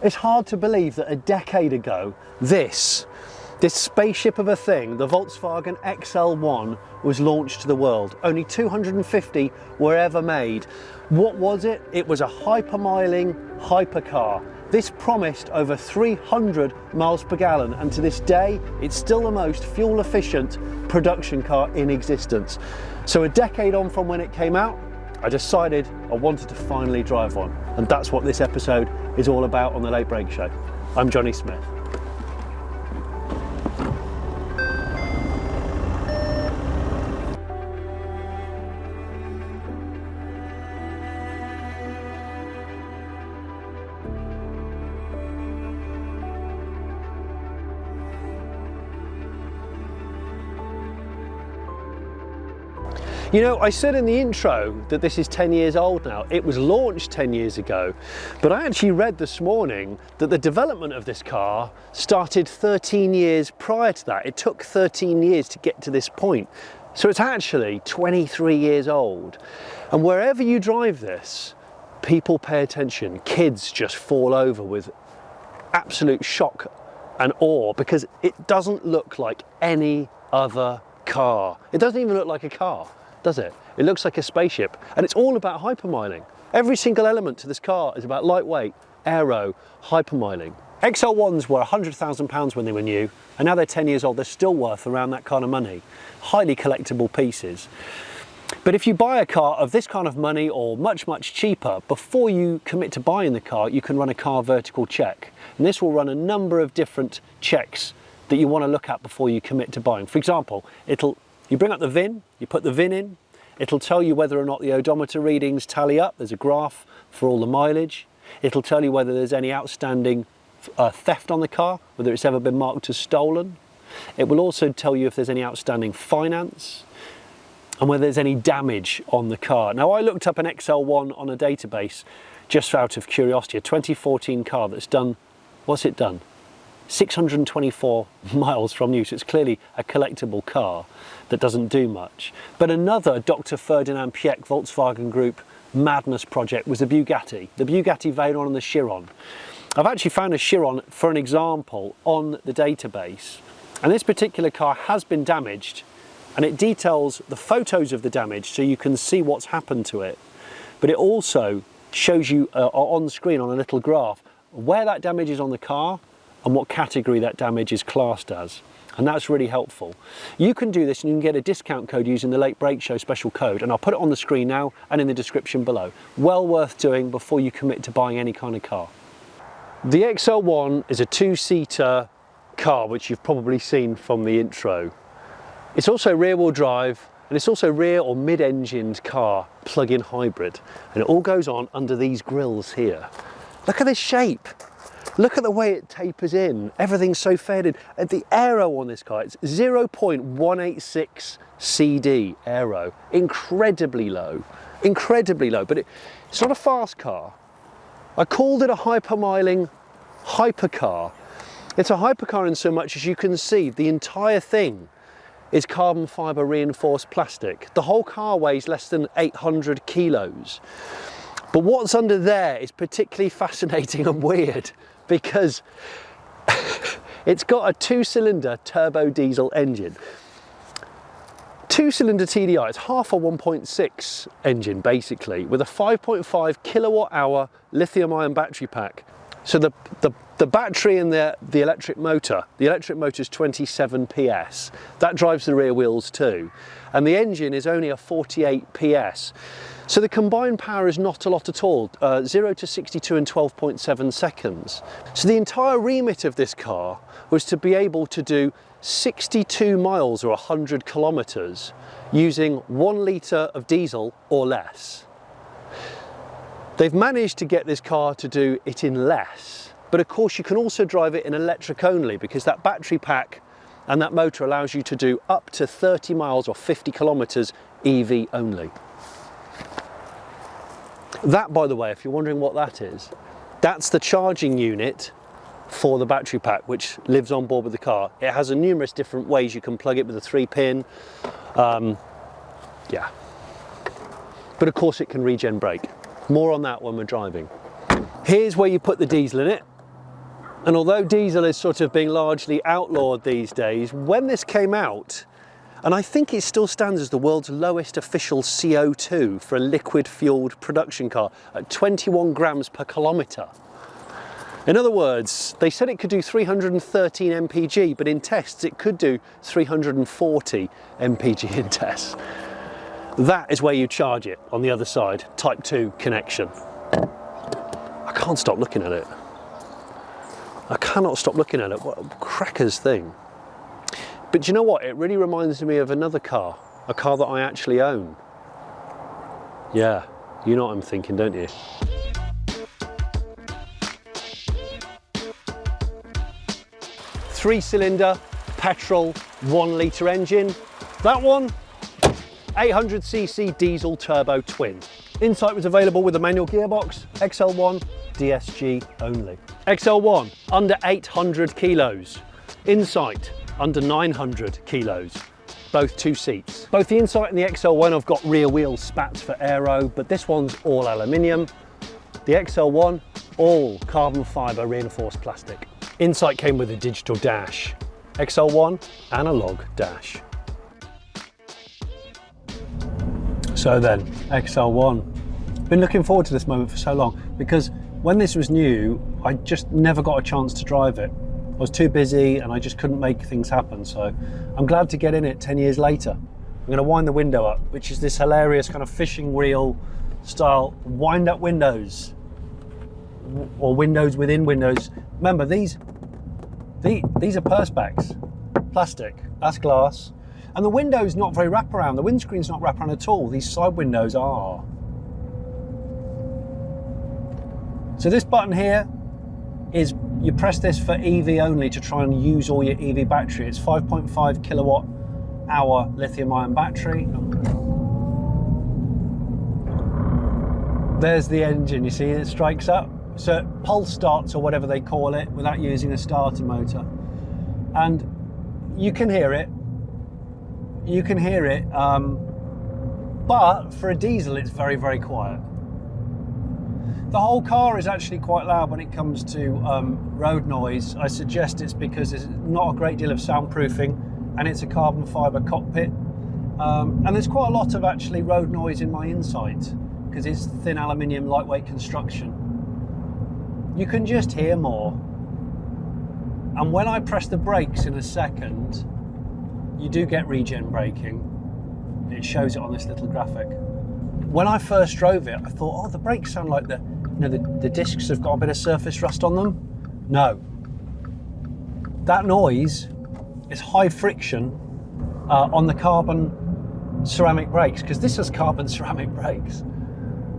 It's hard to believe that a decade ago, this spaceship of a thing, the Volkswagen XL1, was launched to the world. Only 250 were ever made. What was it? It was a hypermiling hypercar. This promised over 300 miles per gallon, and to this day, it's still the most fuel efficient production car in existence. So a decade on from when it came out, I decided I wanted to finally drive one. And that's what this episode is all about on the Late Break Show. I'm Jonny Smith. You know, I said in the intro that this is 10 years old now. It was launched 10 years ago, but I actually read this morning that the development of this car started 13 years prior to that. It took 13 years to get to this point. So it's actually 23 years old. And wherever you drive this, people pay attention. Kids just fall over with absolute shock and awe because it doesn't look like any other car. It doesn't even look like a car, does it? It looks like a spaceship, and it's all about hypermiling. Every single element to this car is about lightweight, aero, hypermiling. XL1s were £100,000 when they were new, and now they're 10 years old. They're still worth around that kind of money. Highly collectible pieces. But if you buy a car of this kind of money or much, much cheaper, before you commit to buying the car, you can run a Carvertical check. And this will run a number of different checks that you want to look at before you commit to buying. For example, you bring up the VIN, you put the VIN in, it'll tell you whether or not the odometer readings tally up. There's a graph for all the mileage. It'll tell you whether there's any outstanding theft on the car, whether it's ever been marked as stolen. It will also tell you if there's any outstanding finance and whether there's any damage on the car. Now, I looked up an XL1 on a database just out of curiosity, a 2014 car that's done, what's it done? 624 miles from new, so it's clearly a collectible car that doesn't do much. But another Dr. Ferdinand Piech Volkswagen Group madness project was the Bugatti Veyron and the Chiron. I've actually found a Chiron for an example on the database, and this particular car has been damaged, and it details the photos of the damage so you can see what's happened to it, but it also shows you on screen on a little graph where that damage is on the car and what category that damage is classed as. And that's really helpful. You can do this and you can get a discount code using the Late Break Show special code, and I'll put it on the screen now and in the description below. Well worth doing before you commit to buying any kind of car. The XL1 is a two-seater car, which you've probably seen from the intro. It's also rear-wheel drive, and it's also rear or mid-engined car, plug-in hybrid. And it all goes on under these grills here. Look at this shape. Look at the way it tapers in. Everything's so faded. And the aero on this car, it's 0.186 CD aero. Incredibly low, but it's not a fast car. I called it a hypermiling hypercar. It's a hypercar in so much as you can see the entire thing is carbon fiber reinforced plastic. The whole car weighs less than 800 kilos. But what's under there is particularly fascinating and weird, because it's got a two-cylinder turbo diesel engine. Two-cylinder TDI, it's half a 1.6 engine basically, with a 5.5 kilowatt hour lithium-ion battery pack. So the battery and the electric motor is 27 PS. That drives the rear wheels too. And the engine is only a 48 PS. So the combined power is not a lot at all, 0 to 62 in 12.7 seconds. So the entire remit of this car was to be able to do 62 miles or 100 kilometers using 1 litre of diesel or less. They've managed to get this car to do it in less, but of course you can also drive it in electric only, because that battery pack and that motor allows you to do up to 30 miles or 50 kilometers EV only. That, by the way, if you're wondering what that is, that's the charging unit for the battery pack, which lives on board with the car. It has numerous different ways you can plug it with a 3-pin. Yeah. But of course it can regen brake. More on that when we're driving. Here's where you put the diesel in it. And although diesel is sort of being largely outlawed these days, when this came out, and I think it still stands as the world's lowest official CO2 for a liquid-fueled production car at 21 grams per kilometre. In other words, they said it could do 313 mpg, but in tests it could do 340 mpg in tests. That is where you charge it on the other side, Type 2 connection. I can't stop looking at it. I cannot stop looking at it. What a crackers thing. But do you know what? It really reminds me of another car, a car that I actually own. Yeah, you know what I'm thinking, don't you? Three-cylinder, petrol, 1 litre engine. That one, 800cc diesel turbo twin. Insight was available with a manual gearbox, XL1, DSG only. XL1, under 800 kilos. Insight, under 900 kilos. Both 2 seats. Both the Insight and the XL1 have got rear wheel spats for aero, but this one's all aluminium. The XL1, all carbon fibre reinforced plastic. Insight came with a digital dash. XL1, analog dash. So then, XL1. Been looking forward to this moment for so long because when this was new, I just never got a chance to drive it. I was too busy and I just couldn't make things happen. So I'm glad to get in it 10 years later. I'm going to wind the window up, which is this hilarious kind of fishing reel style wind up windows, or windows within windows. Remember, these are perspex, plastic, that's glass. And the window's not very wraparound, the windscreen's not wraparound at all. These side windows are. So this button here is, you press this for EV only to try and use all your EV battery. It's 5.5 kilowatt hour lithium ion battery. There's the engine, you see it strikes up. So it pulse starts, or whatever they call it, without using a starter motor. And you can hear it. But for a diesel, it's very, very quiet. The whole car is actually quite loud when it comes to road noise. I suggest it's because there's not a great deal of soundproofing and it's a carbon fibre cockpit. And there's quite a lot of actually road noise in my Insight because it's thin aluminium, lightweight construction. You can just hear more. And when I press the brakes in a second, you do get regen braking. It shows it on this little graphic. When I first drove it, I thought, oh, the brakes sound like the discs have got a bit of surface rust on them. No. That noise is high friction on the carbon ceramic brakes, because this has carbon ceramic brakes.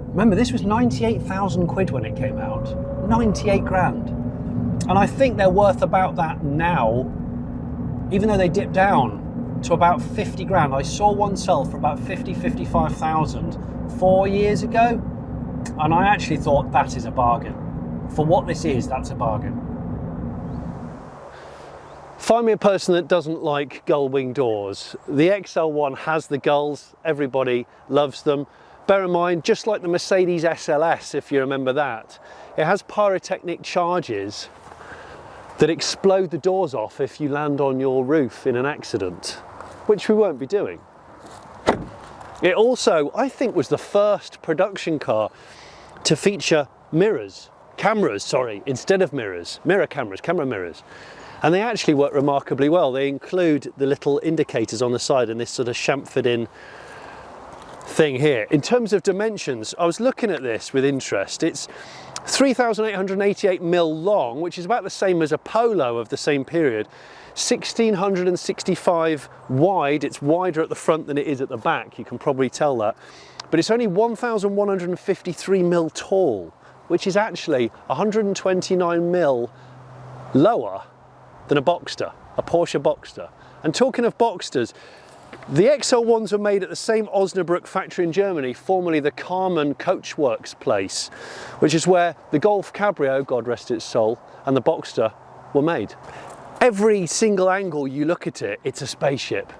Remember, this was 98,000 quid when it came out. 98 grand. And I think they're worth about that now, even though they dipped down to about 50 grand. I saw one sell for about 55,000 4 years ago, and I actually thought that is a bargain. For what this is, that's a bargain. Find me a person that doesn't like Gullwing doors. The XL1 has the gulls, everybody loves them. Bear in mind, just like the Mercedes SLS, if you remember that, it has pyrotechnic charges that explode the doors off if you land on your roof in an accident, which we won't be doing. It also, I think, was the first production car to feature cameras, instead of mirrors, camera mirrors. And they actually work remarkably well. They include the little indicators on the side and this sort of chamfered in thing here. In terms of dimensions, I was looking at this with interest. It's 3,888 mil long, which is about the same as a Polo of the same period. 1,665 wide. It's wider at the front than it is at the back, you can probably tell that. But it's only 1,153 mil tall, which is actually 129 mil lower than a Boxster, a Porsche Boxster. And talking of Boxsters, the XL1s were made at the same Osnabrück factory in Germany, formerly the Carmen Coachworks place, which is where the Golf Cabrio, God rest its soul, and the Boxster were made. Every single angle you look at it, it's a spaceship.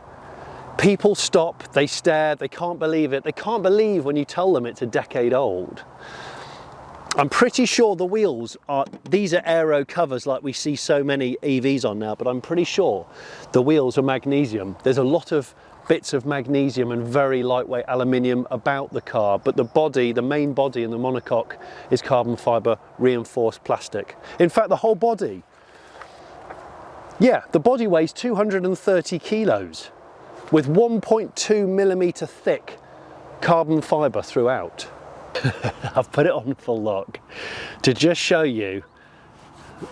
People stop, they stare, they can't believe it. They can't believe when you tell them it's a decade old. I'm pretty sure the wheels are, these are aero covers like we see so many EVs on now, but I'm pretty sure the wheels are magnesium. There's a lot of bits of magnesium and very lightweight aluminium about the car, but the body, the main body and the monocoque is carbon fibre reinforced plastic. In fact, the whole body, yeah, the body weighs 230 kilos with 1.2 millimetre thick carbon fibre throughout. I've put it on full lock to just show you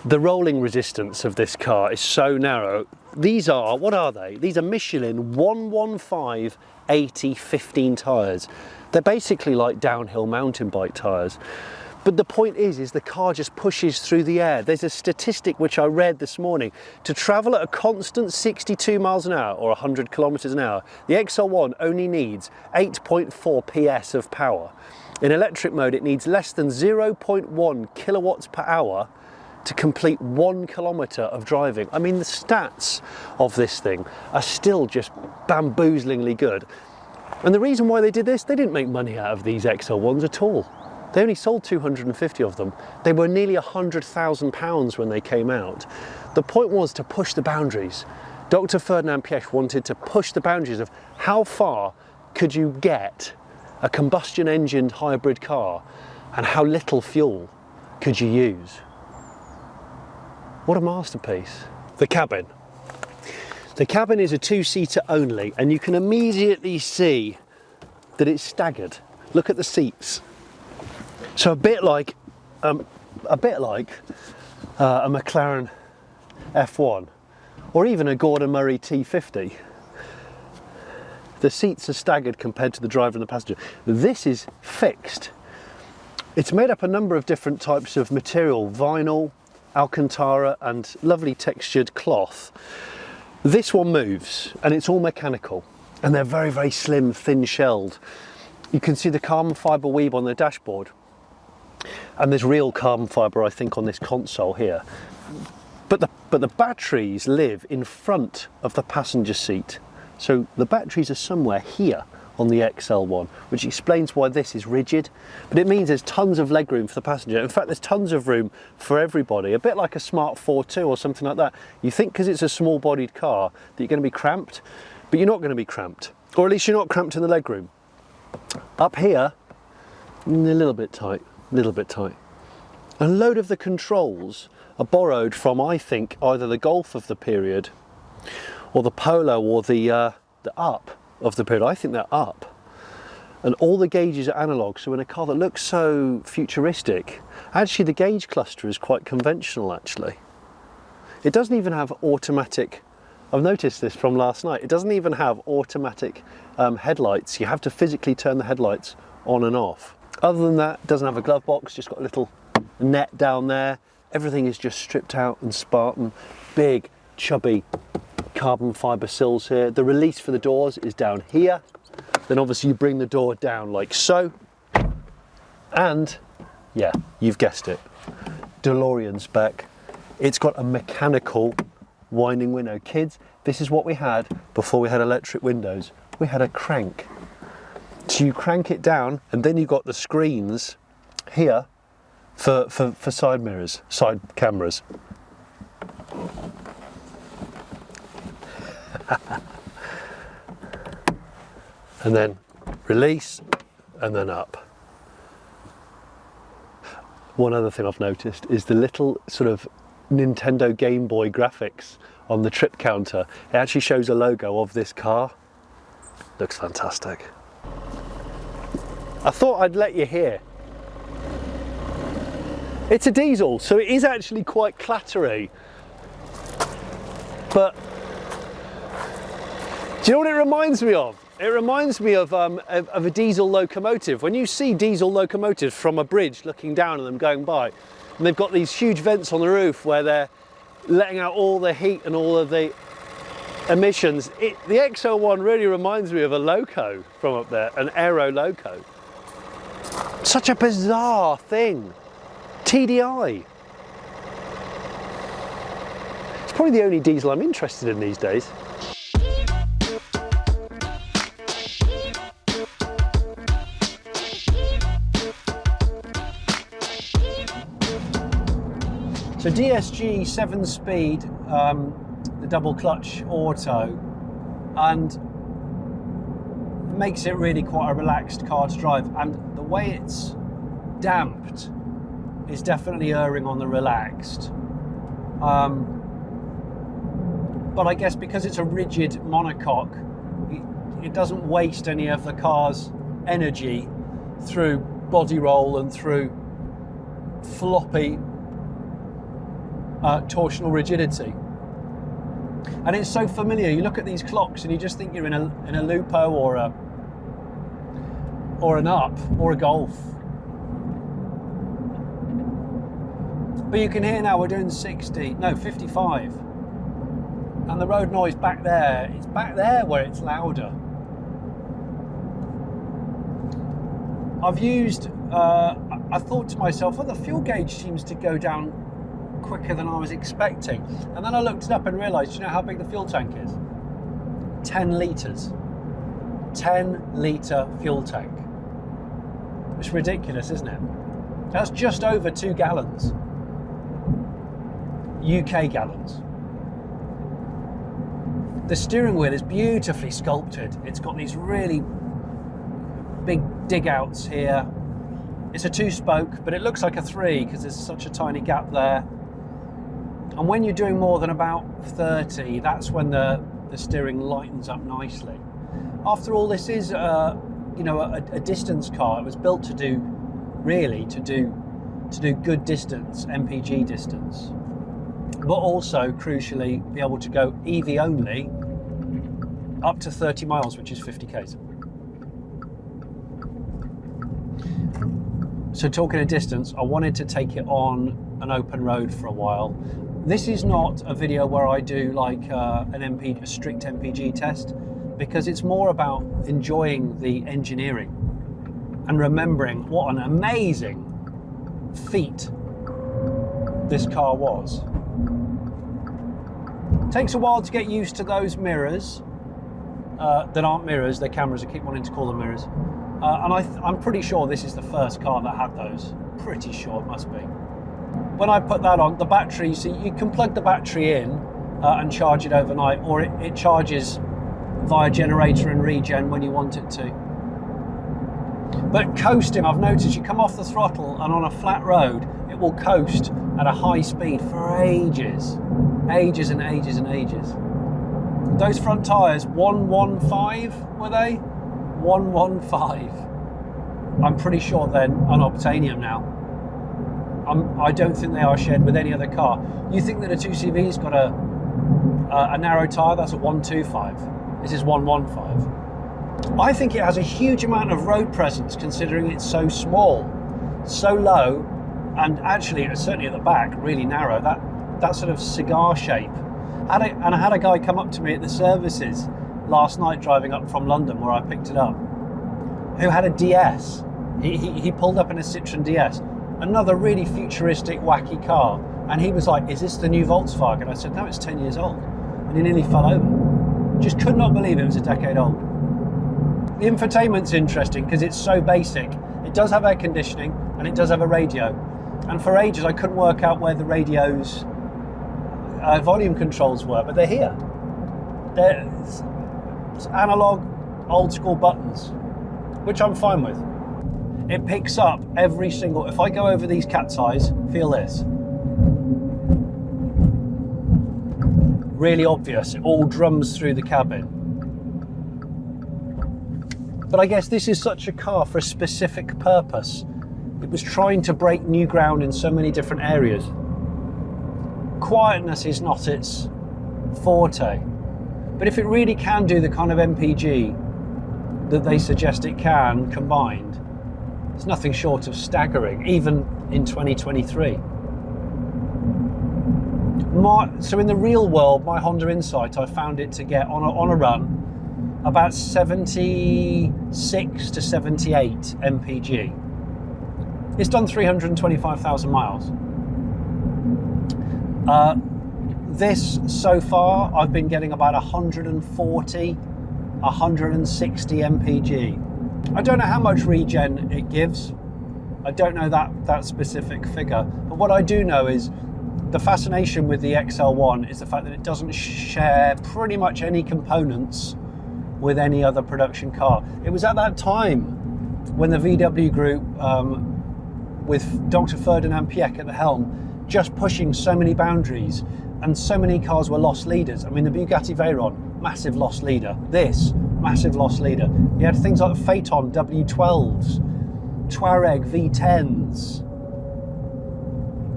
the rolling resistance of this car is so narrow. These are, what are they? These are Michelin 115/80/15 tyres. They're basically like downhill mountain bike tyres. But the point is the car just pushes through the air. There's a statistic which I read this morning. To travel at a constant 62 miles an hour or 100 kilometers an hour, the XL1 only needs 8.4 PS of power. In electric mode, it needs less than 0.1 kilowatts per hour to complete 1 kilometre of driving. I mean, the stats of this thing are still just bamboozlingly good. And the reason why they did this, they didn't make money out of these XL1s at all. They only sold 250 of them. They were nearly £100,000 when they came out. The point was to push the boundaries. Dr. Ferdinand Piëch wanted to push the boundaries of how far could you get a combustion engined hybrid car and how little fuel could you use. What a masterpiece. The cabin. The cabin is a two-seater only, and you can immediately see that it's staggered. Look at the seats. So a bit like a McLaren F1 or even a Gordon Murray T50. The seats are staggered compared to the driver and the passenger. This is fixed. It's made up a number of different types of material, vinyl, Alcantara and lovely textured cloth. This one moves and it's all mechanical and they're very, very slim, thin shelled. You can see the carbon fibre weave on the dashboard and there's real carbon fibre I think on this console here. But the batteries live in front of the passenger seat. So the batteries are somewhere here on the XL1, which explains why this is rigid, but it means there's tons of legroom for the passenger. In fact, there's tons of room for everybody, a bit like a Smart 4.2 or something like that. You think because it's a small bodied car that you're going to be cramped, but you're not going to be cramped, or at least you're not cramped in the legroom. Up here, a little bit tight, a little bit tight. A load of the controls are borrowed from, I think, either the Golf of the period or the Polo or the Up of the period. I think they're Up. And all the gauges are analog, so in a car that looks so futuristic, actually the gauge cluster is quite conventional actually. It doesn't even have automatic, I've noticed this from last night, it doesn't even have automatic headlights. You have to physically turn the headlights on and off. Other than that, it doesn't have a glove box, just got a little net down there. Everything is just stripped out and Spartan. Big, chubby carbon fibre sills here. The release for the doors is down here. Then obviously you bring the door down like so. And yeah, you've guessed it, DeLorean spec. It's got a mechanical winding window. Kids, this is what we had before we had electric windows. We had a crank. So you crank it down and then you got the screens here for side mirrors, side cameras. And then release and then up. One other thing I've noticed is the little sort of Nintendo Gameboy graphics on the trip counter. It actually shows a logo of this car. Looks fantastic. I thought I'd let you hear. It's a diesel, so it is actually quite clattery. But do you know what it reminds me of? It reminds me of a diesel locomotive. When you see diesel locomotives from a bridge looking down at them going by, and they've got these huge vents on the roof where they're letting out all the heat and all of the emissions. The XL1 really reminds me of a loco from up there, an aero loco. Such a bizarre thing. TDI. It's probably the only diesel I'm interested in these days. So DSG 7-speed, the double clutch auto, and makes it really quite a relaxed car to drive. And the way it's damped is definitely erring on the relaxed. But I guess because it's a rigid monocoque, it doesn't waste any of the car's energy through body roll and through floppy torsional rigidity. And it's so familiar. You look at these clocks and you just think you're in a Lupo or an Up or a Golf. But you can hear now we're doing 55. And the road noise back there, it's back there where it's louder. I've used, I thought to myself, well, the fuel gauge seems to go down quicker than I was expecting. And then I looked it up and realised, you know how big the fuel tank is? 10 litres. 10 litre fuel tank. It's ridiculous, isn't it? That's just over 2 gallons. UK gallons. The steering wheel is beautifully sculpted. It's got these really big dig outs here. It's a 2-spoke, but it looks like a 3 because there's such a tiny gap there. And when you're doing more than about 30, that's when the steering lightens up nicely. After all, this is a distance car. It was built to do good distance, MPG distance, but also crucially be able to go EV only up to 30 miles, which is 50 k's. So talking of distance, I wanted to take it on an open road for a while. This is not a video where I do like a strict MPG test, because it's more about enjoying the engineering and remembering what an amazing feat this car was. Takes a while to get used to those mirrors that aren't mirrors, they're cameras. I keep wanting to call them mirrors. And I'm pretty sure this is the first car that had those. Pretty sure it must be. When I put that on, the battery, you see, you can plug the battery in and charge it overnight, or it charges via generator and regen when you want it to. But coasting, I've noticed you come off the throttle and on a flat road, it will coast at a high speed for ages. Ages and ages and ages. Those front tyres, 115 were they? 115. I'm pretty sure they're unobtainium now. I don't think they are shared with any other car. You think that a 2CV's got a narrow tyre? That's a 125. This is 115. I think it has a huge amount of road presence considering it's so small, so low, and actually, certainly at the back, really narrow. That sort of cigar shape. And I had a guy come up to me at the services last night driving up from London where I picked it up, who had a DS. He pulled up in a Citroen DS, another really futuristic, wacky car. And he was like, is this the new Volkswagen? I said, no, it's 10 years old. And he nearly fell over. Just could not believe it was a decade old. The infotainment's interesting because it's so basic. It does have air conditioning and it does have a radio. And for ages I couldn't work out where the radio's volume controls were, but they're here. They're analog, old school buttons, which I'm fine with. It picks up every single, if I go over these cat's eyes, feel this. Really obvious, it all drums through the cabin. But I guess this is such a car for a specific purpose. It was trying to break new ground in so many different areas. Quietness is not its forte. But if it really can do the kind of MPG that they suggest it can combined, it's nothing short of staggering, even in 2023. So in the real world, my Honda Insight, I found it to get on a run about 76 to 78 mpg. It's done 325,000 miles. This so far, I've been getting about 140, 160 mpg. I don't know how much regen it gives. I don't know that specific figure. But what I do know is the fascination with the XL1 is the fact that it doesn't share pretty much any components with any other production car. It was at that time when the VW group, with Dr. Ferdinand Piëch at the helm, just pushing so many boundaries, and so many cars were loss leaders. I mean, the Bugatti Veyron, massive loss leader. This, massive loss leader. You had things like the Phaeton W12s, Touareg V10s,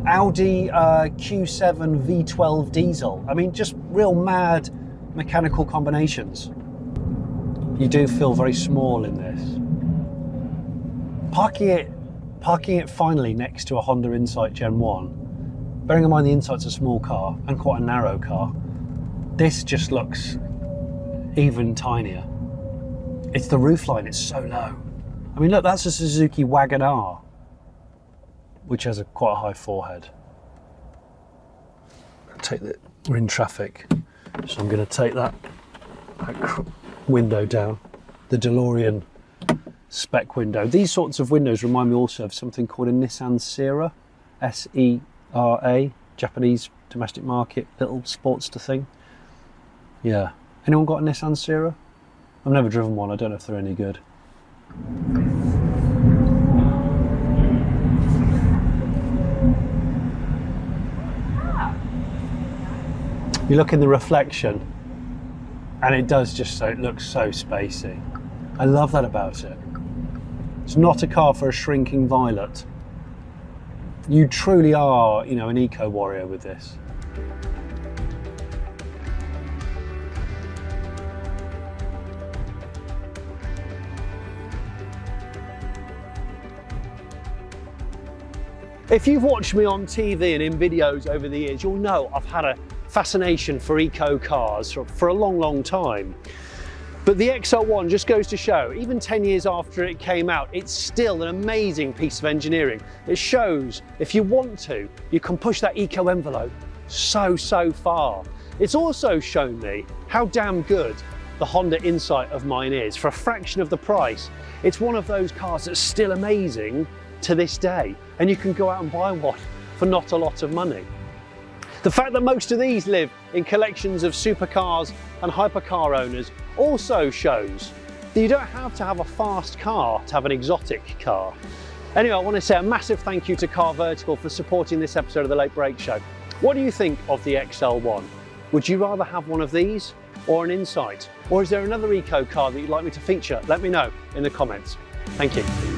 Audi Q7 V12 diesel. I mean, just real mad mechanical combinations. You do feel very small in this. Parking it finally next to a Honda Insight Gen 1, bearing in mind the Insight's a small car and quite a narrow car, this just looks even tinier. It's the roofline, it's so low. I mean, look, that's a Suzuki Wagon R, which has quite a high forehead. We're in traffic, so I'm going to take that window down, the DeLorean spec window. These sorts of windows remind me also of something called a Nissan Sera, S-E-R-A, Japanese domestic market, little sportster thing. Yeah. Anyone got a Nissan Sera? I've never driven one, I don't know if they're any good. You look in the reflection and it does just so, it looks so spacey. I love that about it. It's not a car for a shrinking violet. You truly are, you know, an eco warrior with this. If you've watched me on TV and in videos over the years, you'll know I've had a fascination for eco cars for a long, long time. But the XL1 just goes to show, even 10 years after it came out, it's still an amazing piece of engineering. It shows, if you want to, you can push that eco envelope so far. It's also shown me how damn good the Honda Insight of mine is. For a fraction of the price, it's one of those cars that's still amazing to this day, and you can go out and buy one for not a lot of money. The fact that most of these live in collections of supercars and hypercar owners also shows that you don't have to have a fast car to have an exotic car. Anyway, I want to say a massive thank you to Carvertical for supporting this episode of The Late Break Show. What do you think of the XL1? Would you rather have one of these or an Insight? Or is there another eco car that you'd like me to feature? Let me know in the comments. Thank you.